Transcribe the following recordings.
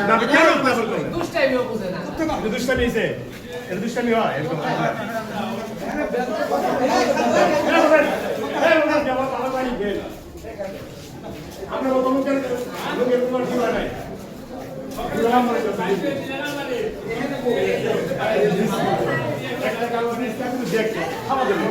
না কেন পাগল করে দুষ্টাইমিও বুঝে না এটা দুষ্টামি হইছে এটা দুষ্টামি হয় এরকম আপনার কত লোকের তোমার কি হয় নাই একটা কাগজ দেখতে খাওয়া দেবে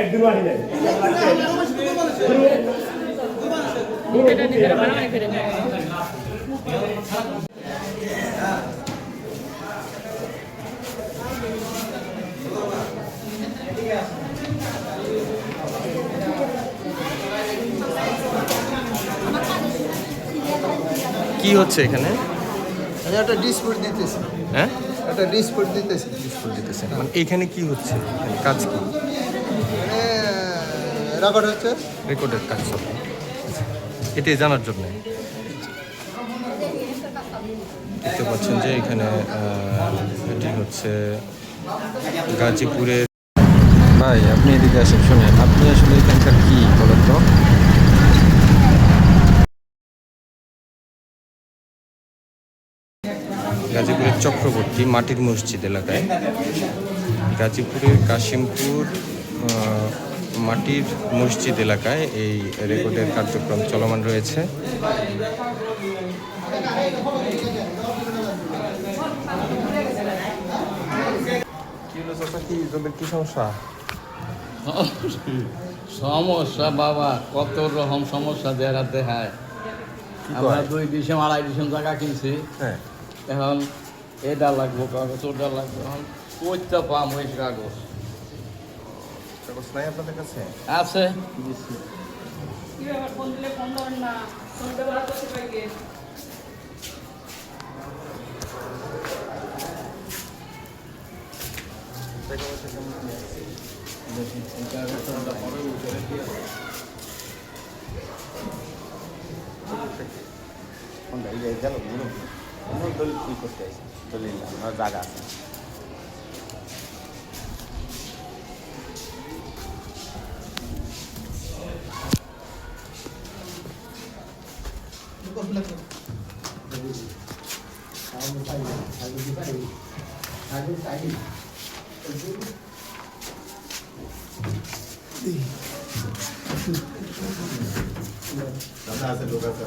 একদিন আনি নাই কি হচ্ছে এখানে? একটা ডিসপুট দিতেছি। হ্যাঁ, একটা ডিসপুট দিতেছি। মানে এখানে কি হচ্ছে, কাজ কি? রেকর্ড হচ্ছে, রেকর্ডের কাজ সব এটাই জানার জন্য দেখতে পাচ্ছেন যে এখানে এটি হচ্ছে গাজীপুরের। ভাই আপনি এদিকে আসেন, শোনেন আপনি আসলে এখানকার কি বলেন তো? গাজীপুরের চক্রবর্তী মাটির মসজিদ এলাকায়, গাজীপুরের কাশিমপুর মাটির মসজিদ এলাকায় এই রেকর্ডের কার্যক্রম চলমান রয়েছে। কি সমস্যা? সমস্যা বাবা, কত রকম সমস্যা দেখাতে হয়। আমরা 2 ডিসেম 2.5 ডিসেম জায়গা কিনছি। হ্যাঁ, এখন এটা লাগবো কাগজ, ওটা লাগবে, এখন করতে পাম ওই কাগজ কাগজ নাই আপনাদের কাছে? আছে। জায়গা আছে লোক আছে।